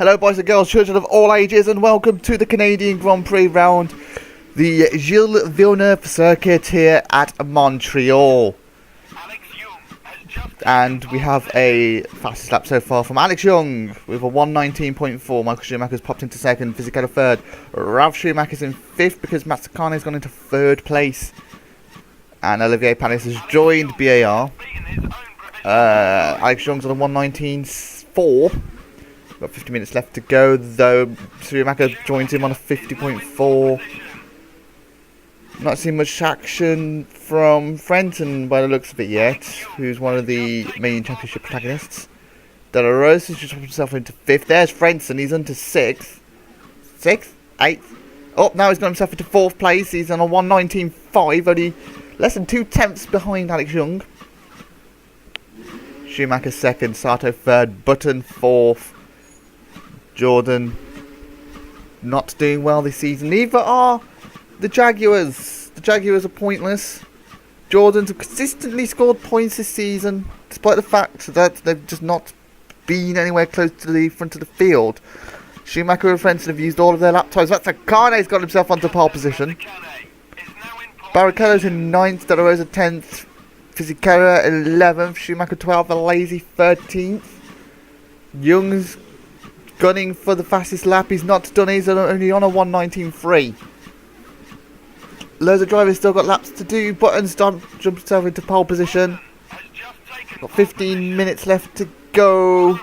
Hello boys and girls, children of all ages, and welcome to the Canadian Grand Prix round the Gilles Villeneuve circuit here at Montreal. And we have a fastest lap so far from Alex Yoong with a 1:19.4. Michael Schumacher's popped into second, Fisichella third. Ralf Schumacher's in fifth because Matt Takana's gone into third place. And Olivier Panis has joined BAR. Alex Yoong's on a 1:19.4. Got 50 minutes left to go, though Schumacher joins him on a 50.4. Not seen much action from Frenton by the looks of it yet, who's one of the main championship protagonists. De La Rose has just put himself into fifth. There's Frenton, he's into sixth. Sixth? Eighth? Oh, now he's got himself into fourth place. He's on a 1:19.5, only less than 2/10 behind Alex Yoong. Schumacher second, Sato third, Button fourth. Jordan not doing well this season. Neither are the Jaguars. The Jaguars are pointless. Jordan's consistently scored points this season, despite the fact that they've just not been anywhere close to the front of the field. Schumacher and Frenton have used all of their lap times. Kane's got himself onto pole position. Barrichello's in 9th, De La Rosa 10th, Fisichella 11th, Schumacher 12th, a lazy 13th. Young's gunning for the fastest lap. He's not done. He's only on a 1:19.3. Loads of drivers still got laps to do. Buttons jumped himself into pole position. Got 15 minutes left to go.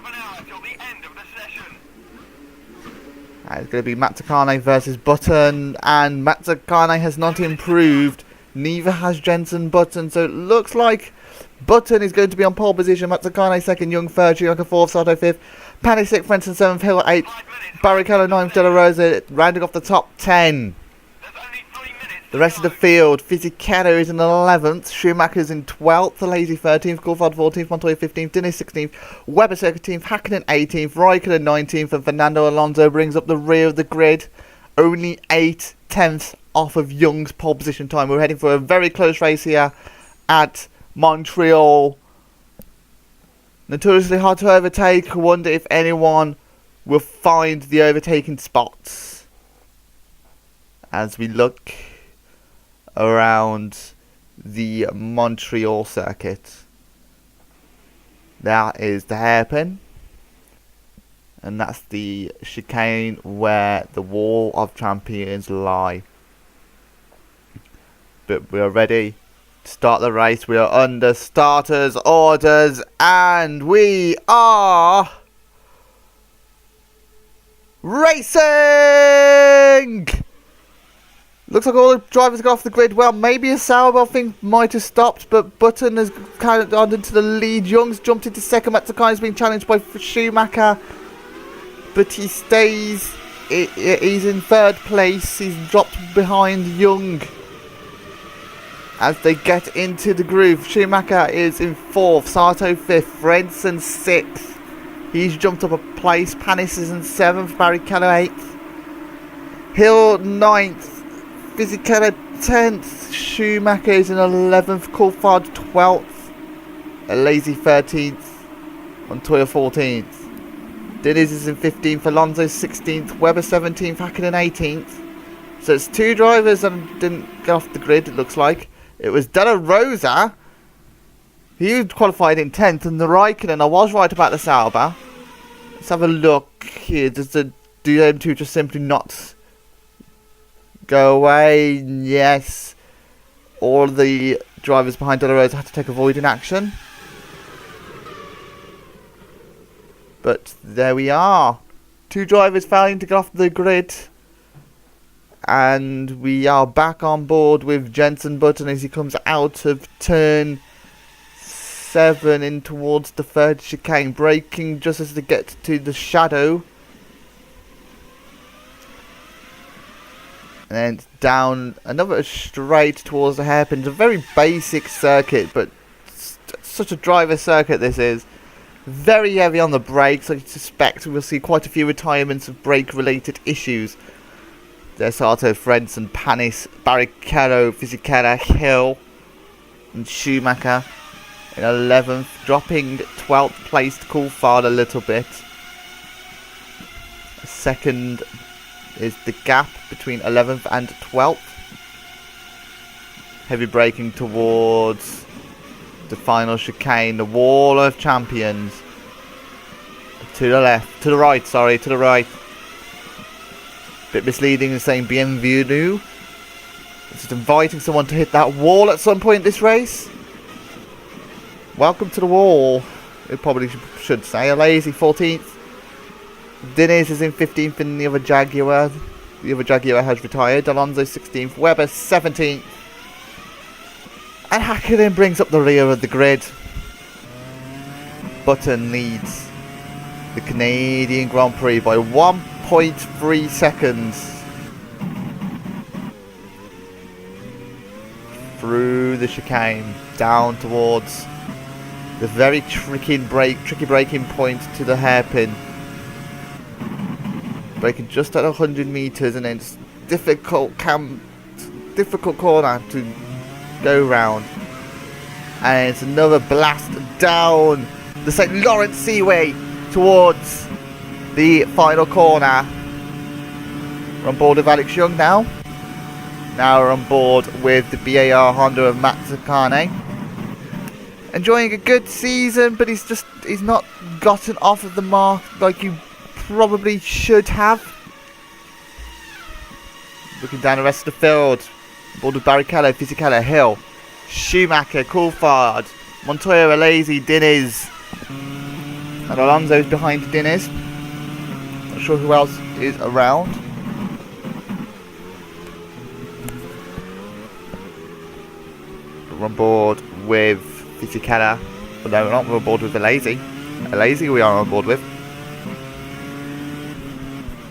It's going to be Matt Takane versus Button, and Matt Takane has not improved. Neither has Jenson Button, so it looks like Button is going to be on pole position. Matt Takane second, Young third, Schumacher fourth, Sato fifth, Panis sixth, Frenton seventh, Hill eighth, Barrichello ninth, De La Rosa rounding off the top 10. The rest of the field, Fisichella is in 11th, Schumacher's in 12th, the Lazy 13th, Coulthard 14th, Montoya 15th, Dennis 16th, Webber 17th, Hakkinen 18th, Raikkonen 19th, and Fernando Alonso brings up the rear of the grid, only 8/10 off of Young's pole position time. We're heading for a very close race here at Montreal. Notoriously hard to overtake. I wonder if anyone will find the overtaking spots as we look around the Montreal circuit. That is the hairpin, and that's the chicane where the Wall of Champions lie. But we are ready to start the race. We are under starters orders, and we are racing! Looks like all the drivers got off the grid. Well, maybe a Sauber thing might have stopped, but Button has kind of gone into the lead. Young's jumped into second. Matt Takai's being challenged by Schumacher, but he stays. He's in third place. He's dropped behind Young as they get into the groove. Schumacher is in fourth, Sato fifth, Frenton sixth. He's jumped up a place. Panis is in seventh, Barrichello eighth, Hill ninth, Fisichella 10th, Schumacher is in 11th, Coulthard 12th, a lazy 13th, Montoya 14th. Diniz is in 15th, Alonso 16th, Webber 17th, Hakkinen 18th. So it's two drivers that didn't get off the grid, it looks like. It was De La Rosa, he qualified in 10th, and the Raikkonen, I was right about the Sauber. Let's have a look here. Does the DM2 just simply not go away? Yes. All the drivers behind De La Rosa had to take avoiding action. But there we are. Two drivers failing to get off the grid. And we are back on board with Jenson Button as he comes out of turn 7 in towards the third chicane, braking just as they get to the shadow. And then down another straight towards the hairpin. It's a very basic circuit, but such a driver circuit this is. Very heavy on the brakes. I suspect we'll see quite a few retirements of brake related issues. There's Sato, Frenton, Panis, Barrichello, Fisichella, Hill, and Schumacher in 11th, dropping 12th place to Coulthard a little bit. Second is the gap between 11th and 12th. Heavy braking towards the final chicane, the wall of champions. To the left, to the right, sorry, to the right. Bit misleading in saying bienvenue. It's just inviting someone to hit that wall at some point in this race. Welcome to the wall, it probably should say. A lazy 14th. Diniz is in 15th in the other Jaguar. The other Jaguar has retired. Alonso 16th. Webber 17th. And Hakkinen brings up the rear of the grid. Button leads the Canadian Grand Prix by 1.3 seconds. Through the chicane, down towards the very tricky braking point to the hairpin. Braking just at 100 meters, and then it's difficult corner to go round. And it's another blast down the St. Lawrence Seaway towards the final corner. We're on board with Alex Yoong now. Now we're on board with the BAR Honda of Matt Zakane. Enjoying a good season, but he's not gotten off of the mark like you probably should have. Looking down the rest of the field. Board with Barrichello, Fisichella, Hill, Schumacher, Coulthard, Montoya, Alesi, Diniz. And Alonso's behind Diniz. Not sure who else is around. We're on board with Fisichella. But no, we're not on board with Alesi. Alesi we are on board with.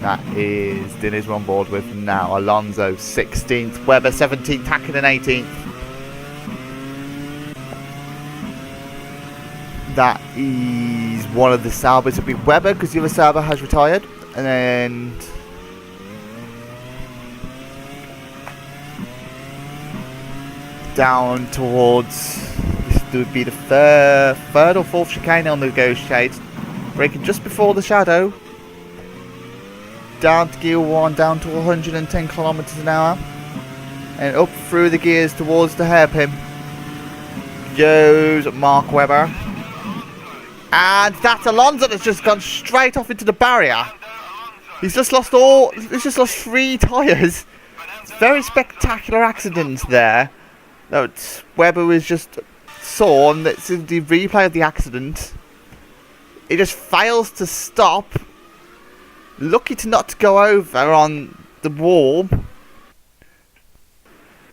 That is Diniz we're on board with now. Alonso 16th, Webber 17th, Hakkinen 18th. That is one of the Saubers. It'll be Webber because the other Sauber has retired. And then down towards, this would be the third or fourth chicane on the negotiate. Braking just before the shadow. Down to gear 1, down to 110 kilometers an hour, and up through the gears towards the hairpin goes Mark Webber, and that's Alonso that's just gone straight off into the barrier. He's just lost 3 tyres. It's a very spectacular accident there. No, Webber was just saw, and it's in the replay of the accident. He just fails to stop. Lucky to not go over on the wall.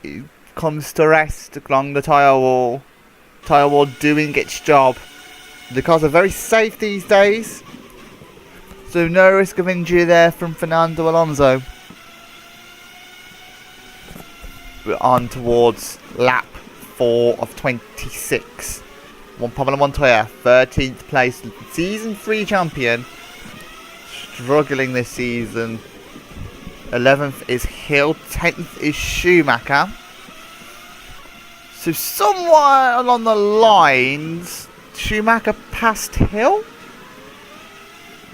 It comes to rest along the tyre wall. Tyre wall doing its job. The cars are very safe these days, so no risk of injury there from Fernando Alonso. We're on towards lap 4 of 26. Juan Pablo Montoya, 13th place, season 3 champion. Struggling this season. 11th is Hill, 10th is Schumacher. So somewhere along the lines, Schumacher passed Hill?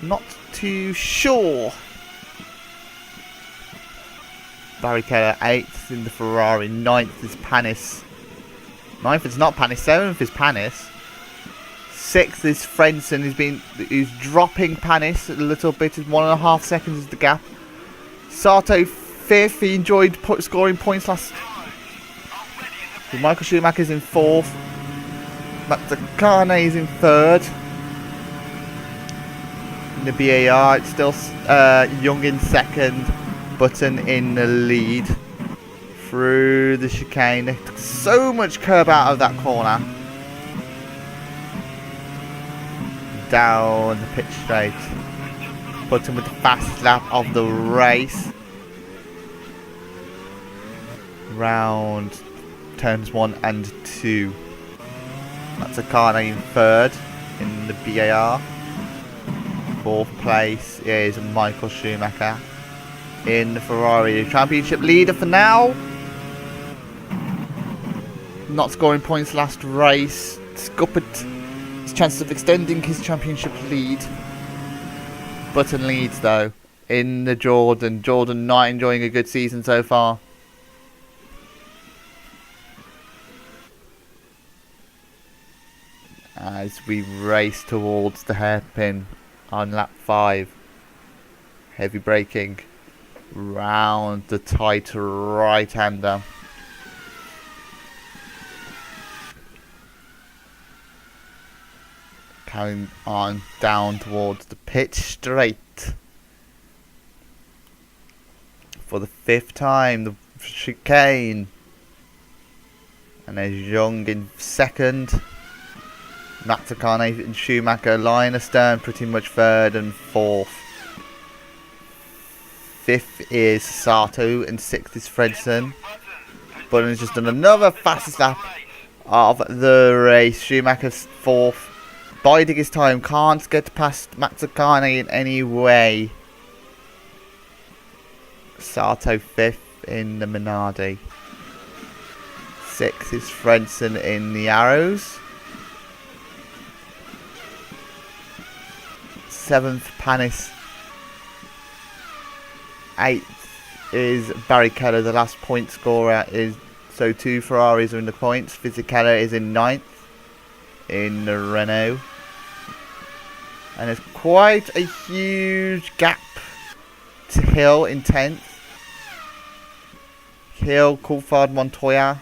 Not too sure. Barrichello 8th in the Ferrari, 9th is Panis. 9th is not Panis, 7th is Panis. 6th is Frentzen, who's dropping Panis a little bit. 1.5 seconds is the gap. Sato 5th. He enjoyed scoring points last. So Michael Schumacher's in 4th. Matt Zakane is in 3rd. In the BAR, it's still Yoong in 2nd. Button in the lead. Through the chicane. They took so much curb out of that corner. Down the pitch straight. Button with the fast lap of the race. Round turns 1 and 2. That's a car in 3rd in the BAR. 4th place is Michael Schumacher in the Ferrari. Championship leader for now. Not scoring points last race. Scuppered his chances of extending his championship lead. Button leads though in the Jordan. Jordan not enjoying a good season so far. As we race towards the hairpin on lap 5. Heavy braking round the tight right-hander. Carrying on down towards the pit straight. For the 5th time, the chicane. And there's Yoong in 2nd. Matsukane and Schumacher line astern, pretty much 3rd and 4th. 5th is Sato and 6th is Fredson. Button has just done another fastest lap of the race. Schumacher's 4th. Biding his time, can't get past Matsukane in any way. Sato 5th in the Minardi. 6th is Fredson in the Arrows. 7th Panis. 8th is Barrichello, the last point scorer. So 2 Ferraris are in the points. Fisichella is in 9th in the Renault. And there's quite a huge gap to Hill in 10th. Hill, Coulthard, Montoya.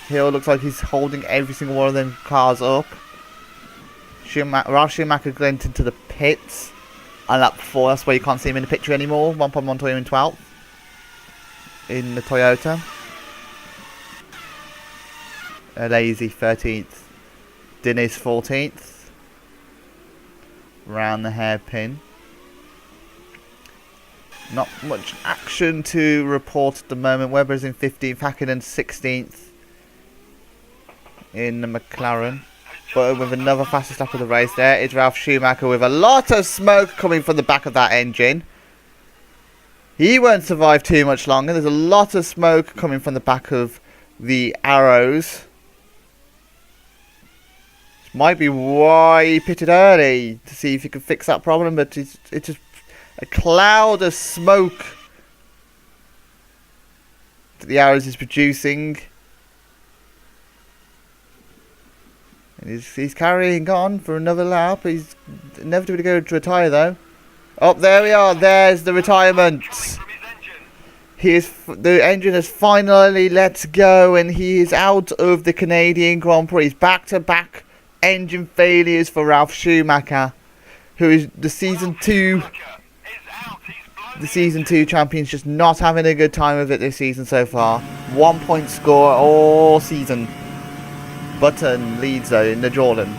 Hill looks like he's holding every single one of them cars up. Ralph Schumacher went into the pits on lap 4. That's why you can't see him in the picture anymore. Juan Montoya in 12th in the Toyota. A lazy 13th. Diniz 14th. Round the hairpin. Not much action to report at the moment. Webber's in 15th. Hakkinen 16th in the McLaren. But with another fastest lap of the race, there is Ralph Schumacher with a lot of smoke coming from the back of that engine. He won't survive too much longer. There's a lot of smoke coming from the back of the Arrows. This might be why he pitted early, to see if he could fix that problem, but it's just a cloud of smoke that the Arrows is producing. He's carrying on for another lap. He's inevitably going to retire though. Oh, there we are. There's the retirement. The engine has finally let go and he is out of the Canadian Grand Prix. Back-to-back engine failures for Ralph Schumacher, who is the season 2 champion, just not having a good time of it this season so far. 1 point score all season. Button leads though in the Jordan.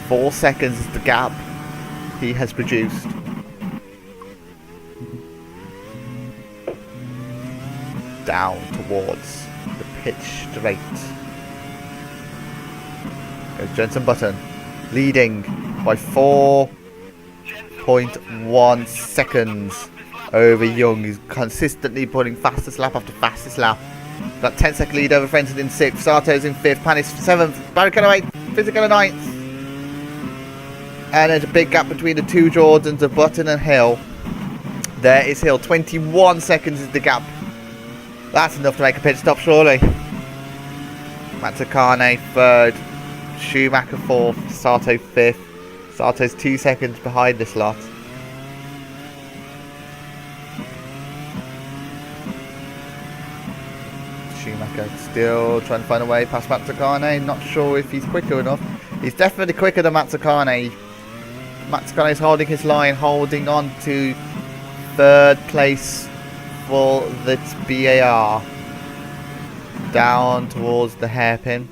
4 seconds is the gap he has produced. Down towards the pitch straight. Goes Jenson Button, leading by 4.1 seconds over Yoong, who's consistently putting fastest lap after fastest lap. Got 10-second lead over Frenton in 6th, Sato's in 5th, Panis 7th, Barrichello 8th, Fisichella 9th. And there's a big gap between the 2 Jordans of Button and Hill. There is Hill, 21 seconds is the gap. That's enough to make a pit stop, surely. Matsukane 3rd, Schumacher 4th, Sato 5th. Sato's 2 seconds behind this lot. Schumacher still trying to find a way past Matsukane. Not sure if he's quicker enough. He's definitely quicker than Matsukane. Matsukane is holding his line, holding on to 3rd place for the BAR. Down towards the hairpin.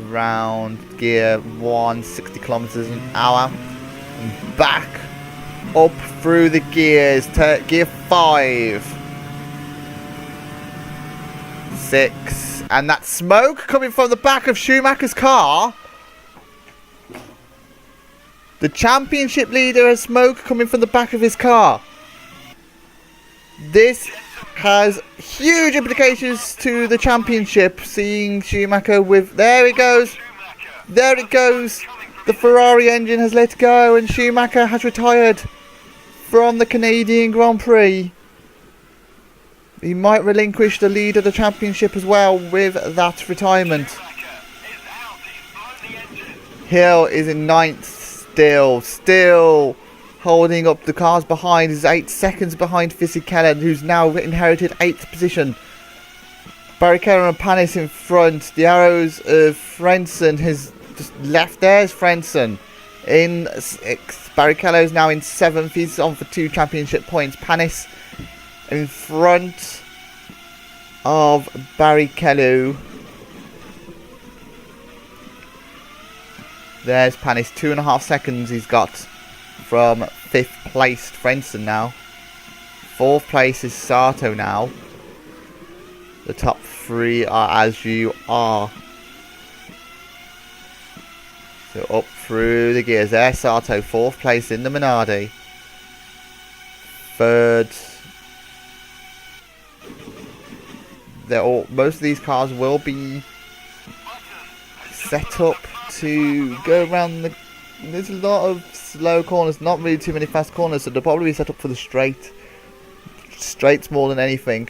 Round gear 1, 60 kilometers an hour. And back up through the gears to gear 5. 6, and that smoke coming from the back of Schumacher's car. The championship leader has smoke coming from the back of his car. This has huge implications to the championship. Seeing Schumacher with, there it goes, The Ferrari engine has let go and Schumacher has retired from the Canadian Grand Prix. He might relinquish the lead of the championship as well with that retirement. Hill is in 9th still holding up the cars behind. He's 8 seconds behind Fisichella, who's now inherited 8th position. Barrichello and Panis in front. The arrows of Frentzen has just left. There's Frentzen in 6th. Barrichello is now in 7th. He's on for 2 championship points. Panis in front of Barrichello. There's Panis, 2.5 seconds he's got from 5th placed Frentzen now. 4th place is Sato now. The top 3 are as you are. So up through the gears. There's Sato, 4th place in the Minardi. 3rd. Most of these cars will be set up to go around the... There's a lot of slow corners, not really too many fast corners, so they'll probably be set up for the straight. Straights more than anything.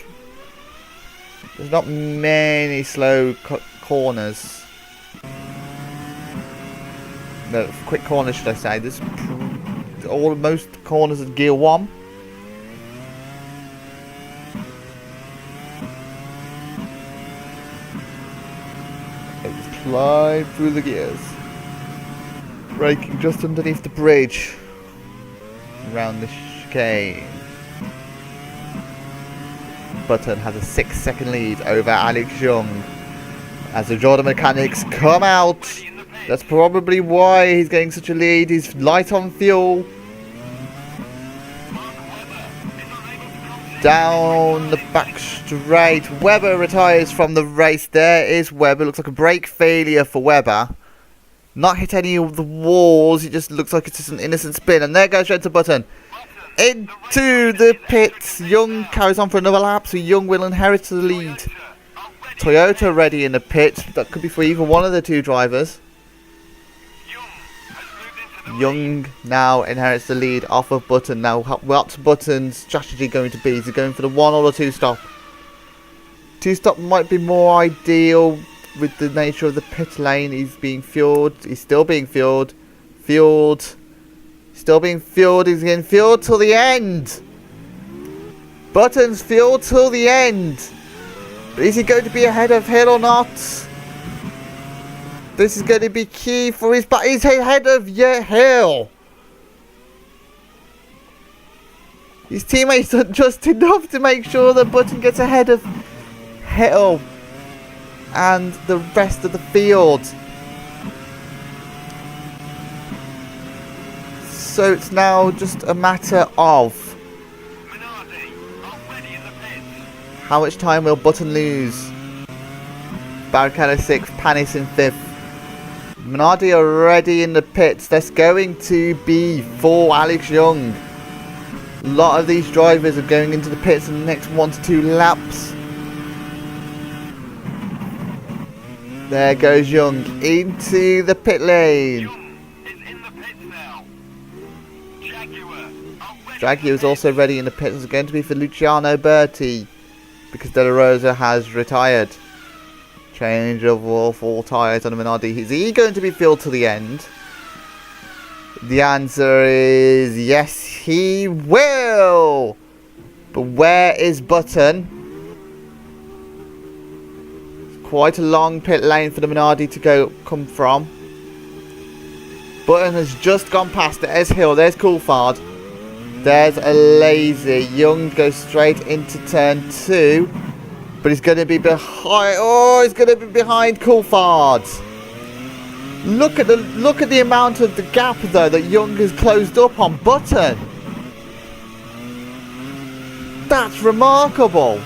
There's not many slow corners. No, quick corners should I say. There's most corners in gear 1. Slide through the gears. Braking just underneath the bridge. Around the chicane. Button has a 6-second lead over Alex Yoong. As the Jordan mechanics come out. That's probably why he's getting such a lead. He's light on fuel. Down the back straight. Webber retires from the race. There is Webber. Looks like a brake failure for Webber. Not hit any of the walls. It just looks like it's just an innocent spin. And there goes Jensen Button. Into the pits. Yoong carries on for another lap. So Yoong will inherit the lead. Toyota ready in the pit. That could be for either one of the 2 drivers. Yoong now inherits the lead off of Button. Now, what's Button's strategy going to be? Is he going for the 1 or the 2 stop? 2 stop might be more ideal with the nature of the pit lane. He's being fueled. He's still being fueled. Still being fueled. He's getting fueled till the end. Button's fueled till the end. But is he going to be ahead of Hill or not? This is going to be key for his... But he's ahead of Hill. His teammates done just enough to make sure that Button gets ahead of Hill and the rest of the field. So it's now just a matter of how much time will Button lose. Barrichello 6th, Panis in 5th. Minardi are already in the pits. That's going to be for Alex Yoong. A lot of these drivers are going into the pits in the next 1 to 2 laps. There goes Yoong into the pit lane. Jaguar is also ready in the pits. It's going to be for Luciano Berti because De La Rosa has retired. Change of all 4 tyres on the Minardi. Is he going to be filled to the end? The answer is yes, he will. But where is Button? It's quite a long pit lane for the Minardi to come from. Button has just gone past. There's Hill. There's Coulthard. There's a lazy. Yoong goes straight into turn 2. But he's going to be behind. Oh, he's going to be behind Coulthard. Look at the amount of the gap though that Yoong has closed up on Button. That's remarkable.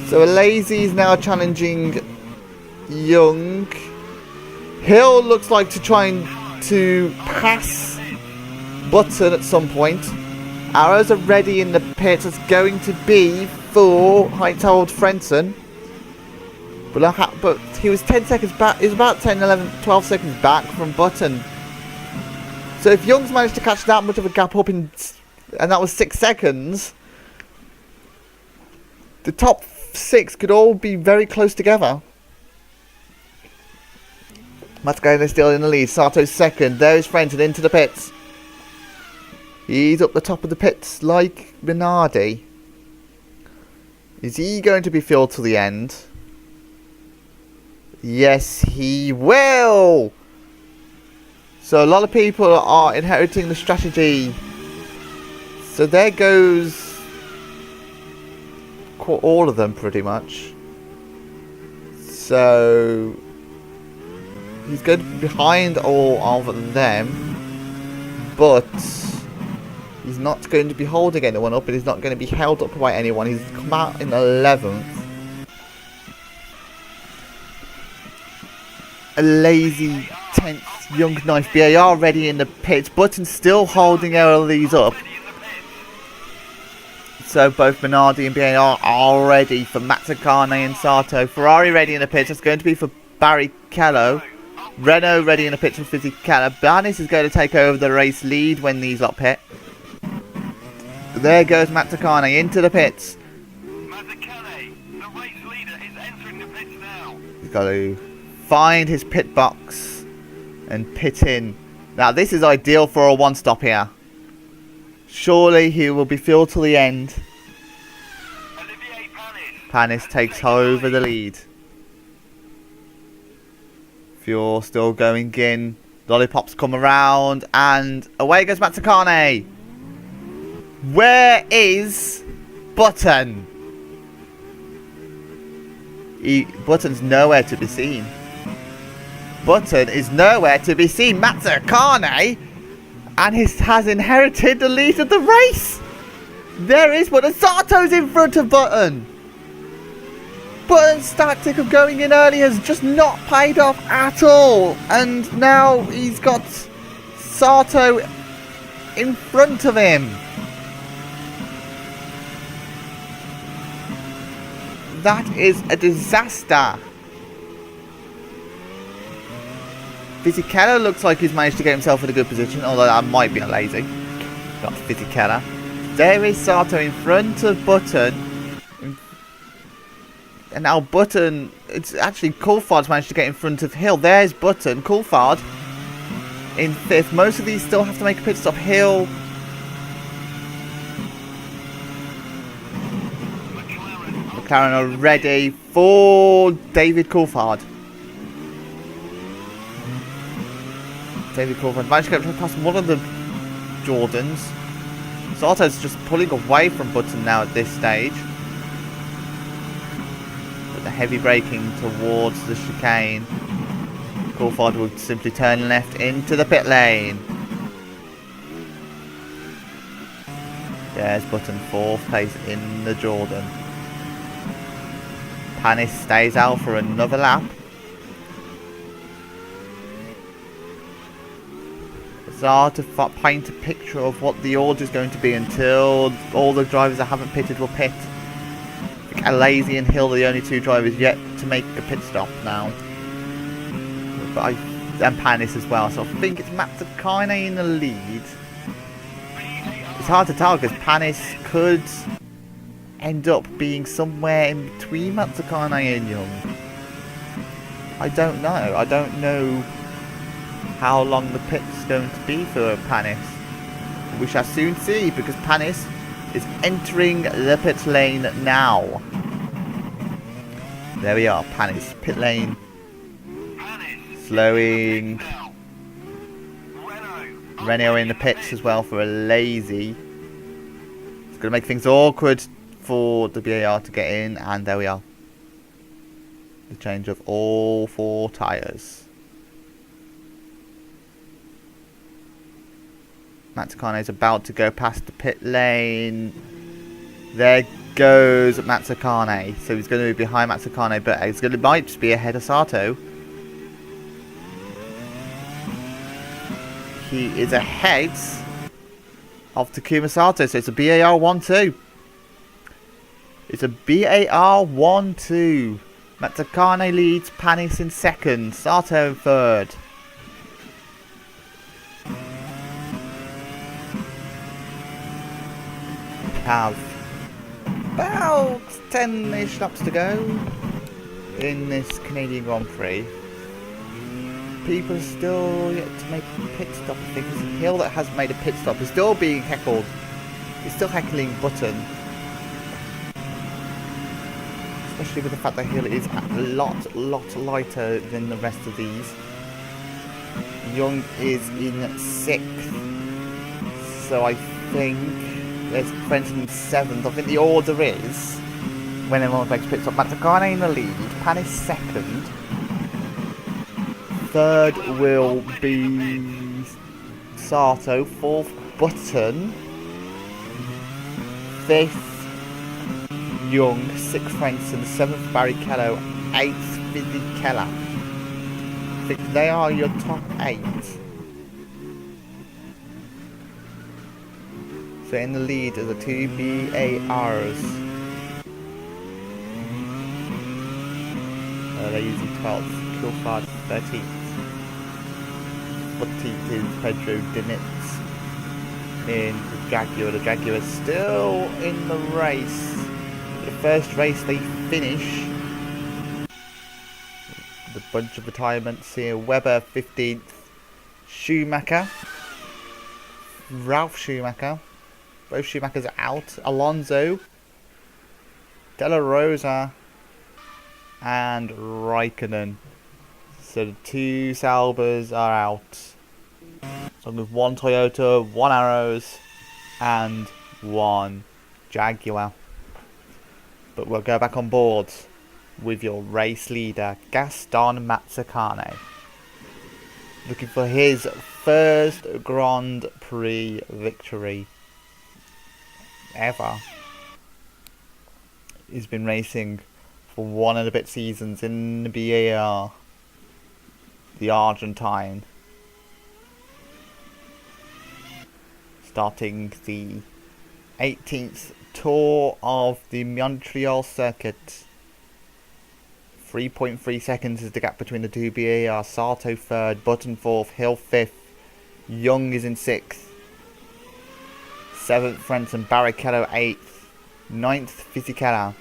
So Lazy is now challenging Yoong. Hill looks like to pass Button at some point. Arrows are ready in the pits. It's going to be for Hightold Frentzen. But he was 10 seconds back. He was about 10, 11, 12 seconds back from Button. So if Young's managed to catch that much of a gap up and that was 6 seconds, the top 6 could all be very close together. Matsukaine still in the lead. Sato's second. There is Frenton into the pits. He's up the top of the pits like Minardi. Is he going to be filled to the end? Yes, he will! So a lot of people are inheriting the strategy. So there goes all of them pretty much. So he's going to be behind all of them. But he's not going to be holding anyone up, and he's not going to be held up by anyone. He's come out in 11th. A lazy 10th Young Knife. BAR ready in the pits. Button still holding all of these up. So both Minardi and BAR are ready for Matsukaine and Sato. Ferrari ready in the pits. That's going to be for Barrichello. Renault ready in the pits for Fisichella. Barnes is going to take over the race lead when these lot pit. There goes Matsukaine into the pits. Matsukaine, the race leader, is entering the pits now. He's got to find his pit box and pit in. Now this is ideal for a one stop here. Surely he will be filled to the end. Panis takes over the lead. Fuel still going in. Lollipops come around and away goes Matsukaine. Where is Button? Button's nowhere to be seen. Button is nowhere to be seen. Matsukaine and has inherited the lead of the race. There is Button. Sato's in front of Button. Button's tactic of going in early has just not paid off at all. And now he's got Sato in front of him. That is a disaster. Fisichella looks like he's managed to get himself in a good position, although that might be a lazy. Not Fisichella. There is Sato in front of Button. And now Button, it's actually Coulthard's managed to get in front of Hill. There's Button, Coulthard in 5th. Most of these still have to make a pit stop. Hill. McLaren are ready for David Coulthard. David Coulthard managed to get past one of the Jordans. Sato's just pulling away from Button now at this stage. With the heavy braking towards the chicane. Coulthard will simply turn left into the pit lane. There's Button, 4th place in the Jordan. Panis stays out for another lap. It's hard to paint a picture of what the order is going to be until all the drivers that haven't pitted will pit. Lazy and Hill are the only 2 drivers yet to make a pit stop now. And Panis as well, so I think it's Matsukaine in the lead. It's hard to tell because Panis could end up being somewhere in between Matsukaine and Young. I don't know. I don't know how long the pit's going to be for Panis. We shall soon see because Panis is entering the pit lane now. There we are, Panis, pit lane. Slowing. Renault in the pits as well for a lazy. It's going to make things awkward for the BAR to get in, and there we are. The change of all 4 tyres. Matsukaine is about to go past the pit lane. There goes Matsukaine. So he's going to be behind Matsukaine, but he's going to might just be ahead of Sato. He is ahead of Takuma Sato, so it's a BAR 1-2. It's a BAR 1-2. Matsukane leads, Panis in second, Sato in third. Have about 10-ish laps to go in this Canadian Grand Prix. People are still yet to make a pit stop. I think it's Hill that has made a pit stop. Is still being heckled. He's still heckling Button. Especially with the fact that Hill is a lot lighter than the rest of these. Yoong is in 6th. So I think there's Frenton in 7th. I think the order is, when everyone makes pit stop, Matsukane in the lead, Pan is 2nd. 3rd will be Sato, 4th Button, 5th Yoong, 6th Frenton, 7th Barrichello, 8th Fisichella. I think they are your top 8. So in the lead are the 2 BARs. They're using 12th, Kilfard 13th. 14th is Pedro Dinitz in the Jaguar. The Jaguar is still in the race. The first race they finish. The bunch of retirements here. Webber 15th. Schumacher. Ralph Schumacher. Both Schumachers are out. Alonso, De La Rosa, and Raikkonen. So the 2 Saubers are out. So with 1 Toyota, 1 Arrows, and 1 Jaguar. But we'll go back on board with your race leader, Gaston Matsukane. Looking for his first Grand Prix victory ever. He's been racing for 1 and a bit seasons in the BAR, the Argentine, starting the 18th tour of the Montreal circuit. 3.3 seconds is the gap between the 2 BAR. Sato 3rd, Button 4th, Hill 5th, Young is in 6th. 7th Frenton, Barrichello 8th, 9th Fisichella.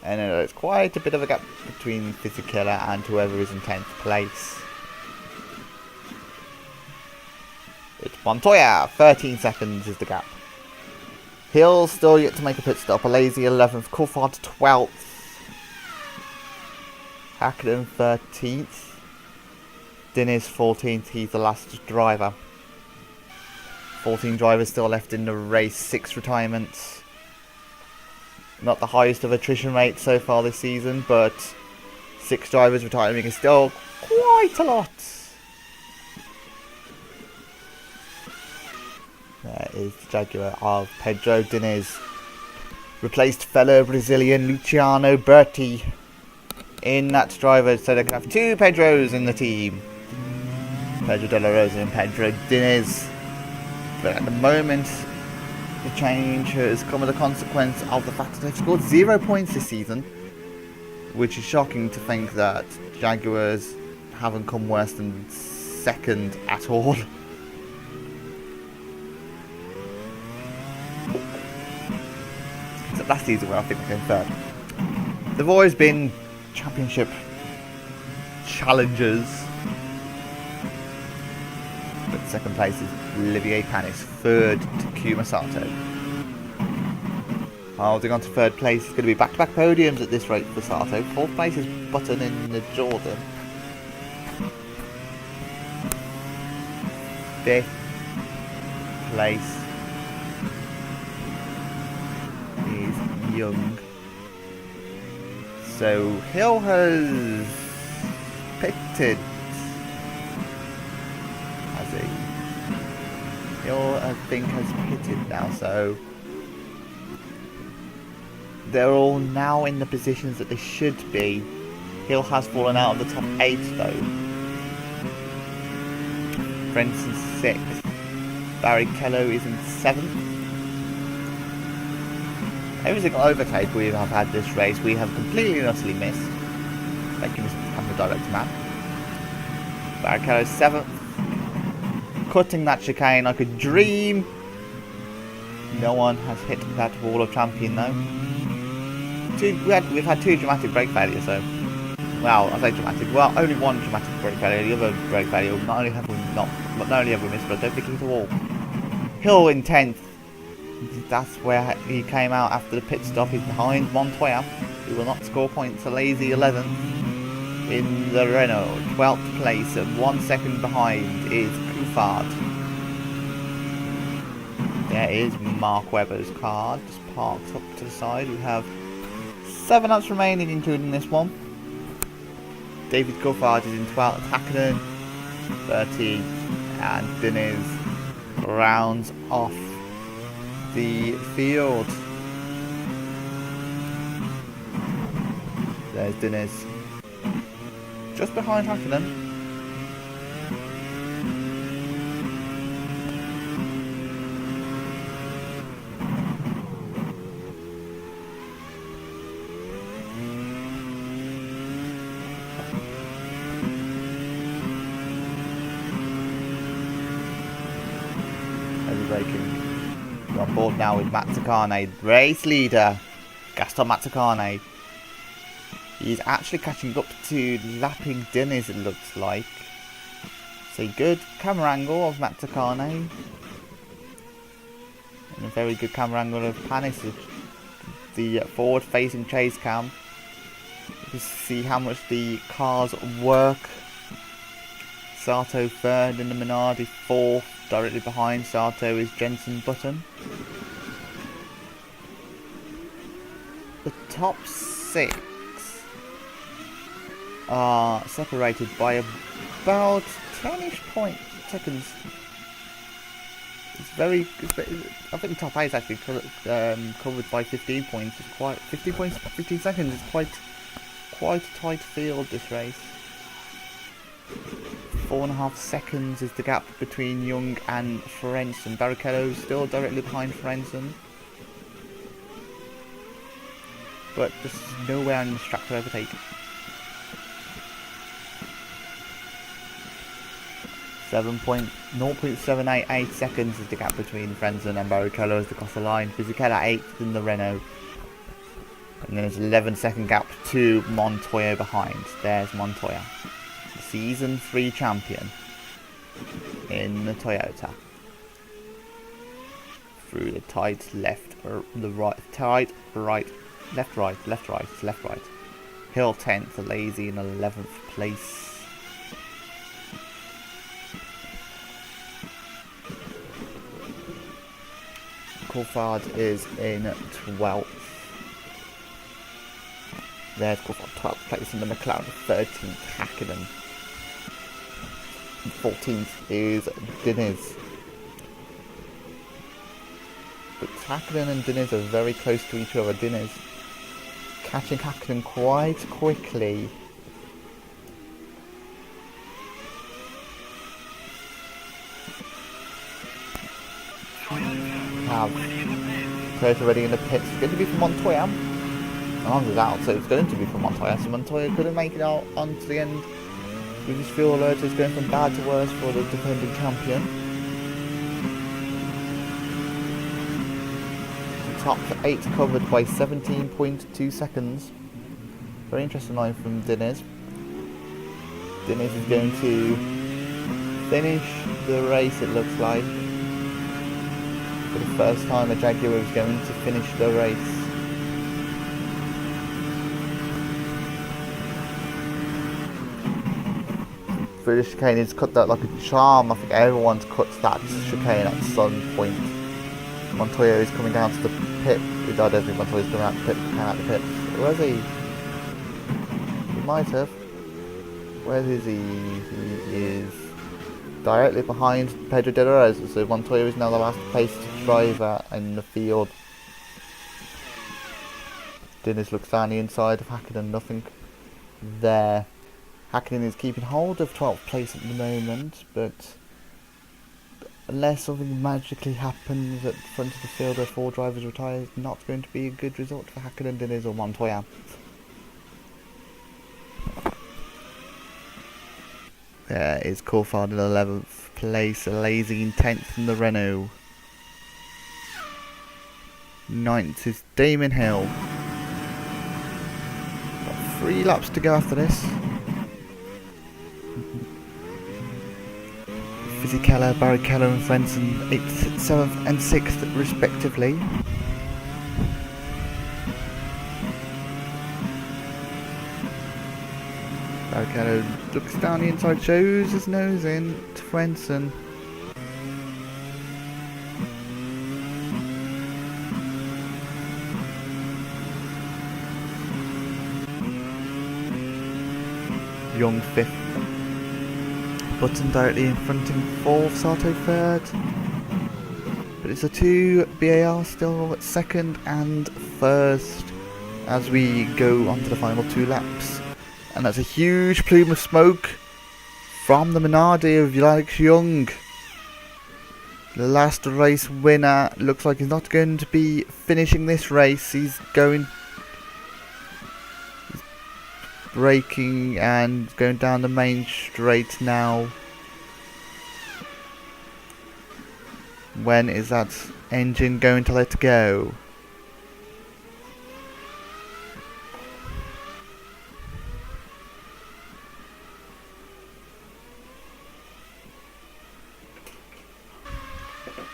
And it's quite a bit of a gap between Fisichella and whoever is in 10th place. It's Montoya, 13 seconds is the gap. Hill still yet to make a pit stop, Alesi 11th, Coulthard 12th, Hackett 13th. Diniz 14th, he's the last driver. 14 drivers still left in the race, 6 retirements. Not the highest of attrition rate so far this season, but 6 drivers retiring is still quite a lot. There is the Jaguar of Pedro Diniz. Replaced fellow Brazilian Luciano Berti in that driver, so they can have 2 Pedros in the team. Pedro De La Rosa and Pedro Diniz. But at the moment, the change has come as a consequence of the fact that they've scored 0 points this season, which is shocking to think that Jaguars haven't come worse than 2nd at all. Except last season where I think they came 3rd. They've always been championship challengers. But 2nd place is Olivier Panis, 3rd Takuma Sato. Holding on to 3rd place, it's going to be back-to-back podiums at this rate for Sato. 4th place is Button in the Jordan. 5th place is Young. So Hill has pitted. Hill, I think, has pitted now, so they're all now in the positions that they should be. Hill has fallen out of the top 8 though. Frenton's 6th. Barrichello is in 7th. Every single overtake we have had this race, we have completely and utterly missed. Making this become the direct man. Barrichello 7th. Cutting that chicane like a dream. No one has hit that wall of champion though. We've had 2 dramatic brake failures, so well, I say dramatic. Well, only 1 dramatic brake failure. The other brake failure, not only have we missed, but I don't think he hit a wall. Hill in 10th. That's where he came out after the pit stop. He's behind Montoya, who will not score points. A lazy 11th in the Renault. 12th place, and 1 second behind is Coulthard. There is Mark Webber's car, just parked up to the side. We have 7 laps remaining, including this one. David Coulthard is in 12th, Hakkinen 13th, and Diniz rounds off the field. There's Diniz, just behind Hakkinen. We're on board now with Mazzacane, race leader, Gaston Mazzacane. He's actually catching up to lapping Diniz, it looks like. So good camera angle of Mazzacane. And a very good camera angle of Panis, the forward facing chase cam. You can see how much the cars work. Sato 3rd in the Minardi, 4th. Directly behind Sato is Jenson Button. The top 6 are separated by about 10-ish seconds. It's very. I think the top 8 is actually covered by 15 points. It's quite 15 points, 15 seconds. It's quite a tight field, this race. 4.5 seconds is the gap between Yoong and Frentzen. Barrichello still directly behind Frentzen, but just nowhere on the track to overtake. 0.788 seconds is the gap between Frentzen and Barrichello as they cross the line. Fisichella 8th in the Renault. And then there's an 11-second gap to Montoya behind. There's Montoya, Season 3 champion in the Toyota. Through the tight left, the right, tight right, left right, left right, left right. Hill 10th, Lazy in 11th place. Coulthard is in 12th. There's Coulthard 12th place in the McLaren. 13th, Hakkinen. 14th is Diniz. But Hakkinen and Diniz are very close to each other. Diniz catching Hakkinen quite quickly. Have Toyota ready in the pits. It's going to be from Montoya. Alonso's out, so it's going to be from Montoya. So Montoya couldn't make it out onto the end. With his fuel alert is going from bad to worse for the defending champion. The top 8 covered by 17.2 seconds. Very interesting line from Diniz. Diniz is going to finish the race, it looks like. For the first time, a Jaguar is going to finish the race. Through the chicane, he's cut that like a charm. I think everyone's cut that chicane at some point. Montoya is coming down to the pit. I don't think Montoya's coming out the pit. Came out the pit. Where's he? He might have. Where is he? He is directly behind Pedro de la Rosa. So Montoya is now the last placed driver in the field. Diniz looks down the inside of Hakkinen. Nothing there. Hakkinen is keeping hold of 12th place at the moment, but unless something magically happens at the front of the field where 4 drivers retire, it's not going to be a good result for Hakkinen, Diniz or Montoya. There is Coulthard in 11th place, Lazy in 10th in the Renault. 9th is Damon Hill. Got 3 laps to go after this. Fizzy Keller, Barry Keller and Frenson 8th, 7th and 6th respectively. Barry Keller looks down the inside, shows his nose in to Frenson. Yoong 5th. Button directly in front in 4th, Sato 3rd. But it's a 2 BAR still at 2nd and 1st as we go on to the final 2 laps. And that's a huge plume of smoke from the Minardi of Alex Yoong. The last race winner looks like he's not going to be finishing this race. He's braking and going down the main straight now. When is that engine going to let go?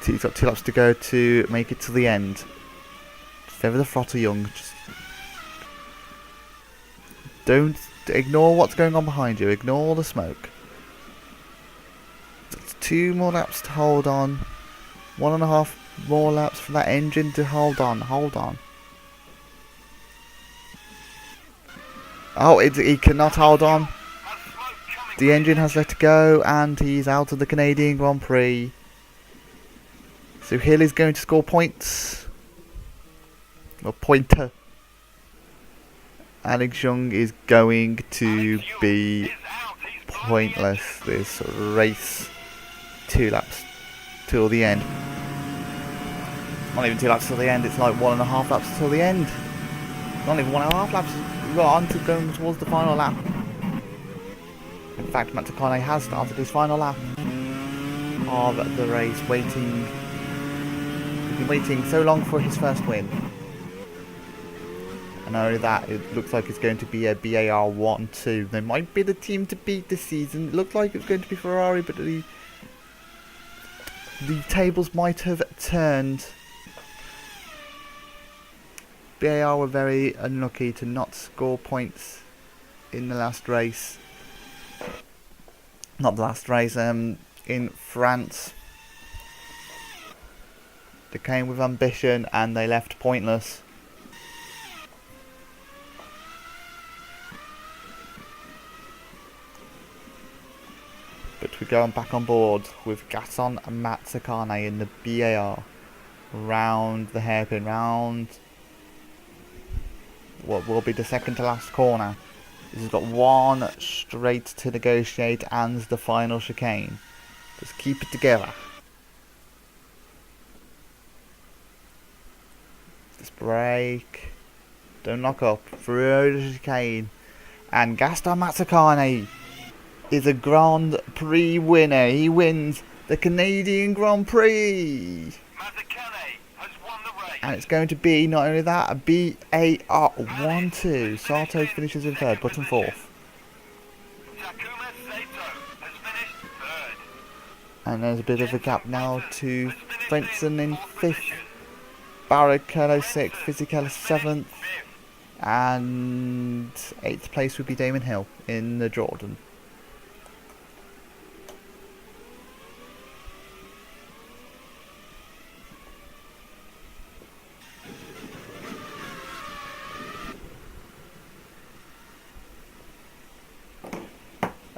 He's got 2 laps to go to make it to the end. Favor the throttle, Young. Just don't ignore what's going on behind you. Ignore the smoke. That's 2 more laps to hold on. 1.5 more laps for that engine to hold on. Hold on. Oh, he cannot hold on. The engine has let go and he's out of the Canadian Grand Prix. So Hill is going to score points. Or pointer. Alex Yoong is going to be pointless this race. 2 laps till the end. Not even 2 laps till the end, it's like 1.5 laps till the end. Not even 1.5 laps. We've got on to going towards the final lap. In fact, Matt Takane has started his final lap of the race, waiting. He's been waiting so long for his first win. And not only that, it looks like it's going to be a BAR 1-2. They might be the team to beat this season. It looked like it was going to be Ferrari, but the tables might have turned. BAR were very unlucky to not score points in the last race. Not the last race, in France. They came with ambition and they left pointless. But we go back on board with Gaston and Matsukane in the BAR. Round the hairpin, round what will be the second to last corner. This has got 1 straight to negotiate and the final chicane. Just keep it together. Just brake. Don't knock up. Through the chicane. And Gaston Matsukane is a Grand Prix winner. He wins the Canadian Grand Prix. And it's going to be, not only that, a BAR 1-2. Sato finishes in 3rd, Button 4th. And there's a bit of a gap now to Frenson in 5th. Barrichello 6th, Fisichella 7th. And 8th place would be Damon Hill in the Jordan.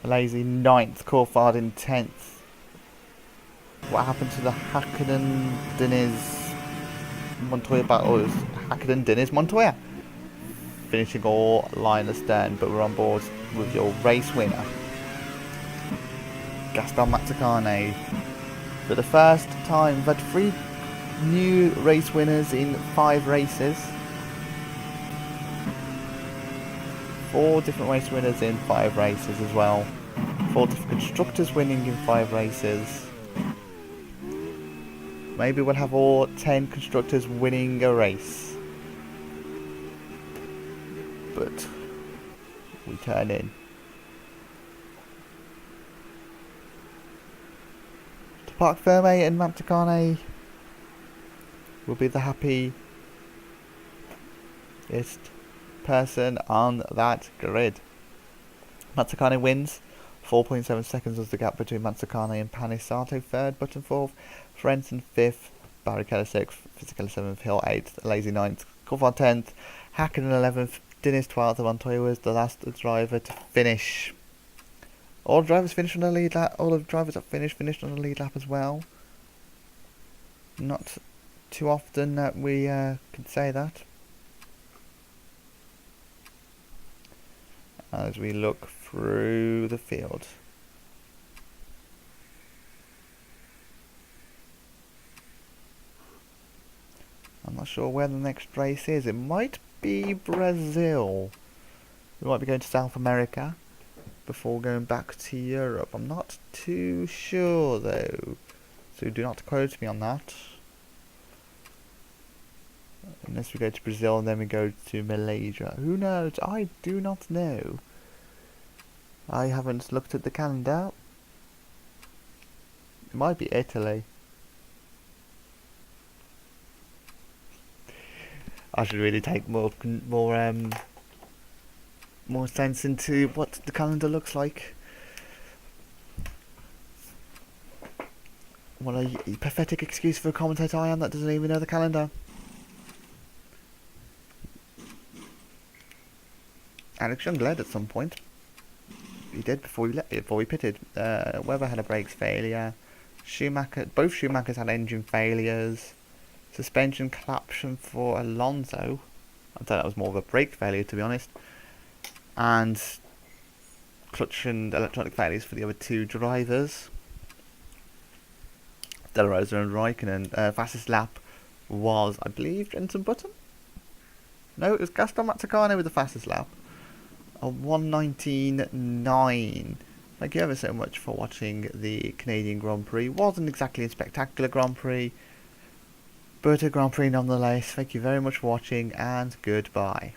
Lazy 9th, Coulthard in 10th. What happened to the Hakkinen Diniz Montoya battle? It was Hakkinen Diniz Montoya finishing all line astern, but we're on board with your race winner, Gaston Matsukane. For the first time, we've had 3 new race winners in 5 races. 4 different race winners in 5 races as well. 4 different constructors winning in 5 races. Maybe we'll have all 10 constructors winning a race. But we turn in. Park Ferme and Manticane will be the happiest person on that grid. Manticane wins. 4.7 seconds was the gap between Manticane and Panisato. 3rd, Button 4th, Frenton 5th, Barrichello 6th, Fisichella 7th, Hill 8th, Lazy 9th, Coulthard 10th, Hacken 11th, Dennis 12th, and Montoya was the last driver to finish. All drivers finished on the lead lap. All the drivers that finished on the lead lap as well. Not too often that we can say that. As we look through the field. I'm not sure where the next race is. It might be Brazil. We might be going to South America before going back to Europe. I'm not too sure though, so do not quote me on that. Unless we go to Brazil and then we go to Malaysia. Who knows? I do not know. I haven't looked at the calendar. It might be Italy. I should really take more sense into what the calendar looks like. What a pathetic excuse for a commentator I am that doesn't even know the calendar. Alex Young led at some point. He did before we pitted. Webber had a brakes failure. Both Schumachers had engine failures. Suspension collapse for Alonso. I thought that was more of a brake failure, to be honest. And clutch and electronic failures for the other 2 drivers. De La Rosa and Raikkonen. Fastest lap was, I believe, Jenson Button? No, it was Gaston Matsucano with the fastest lap. A 1:19.9. Thank you ever so much for watching the Canadian Grand Prix. Wasn't exactly a spectacular Grand Prix, but a Grand Prix nonetheless. Thank you very much for watching, and goodbye.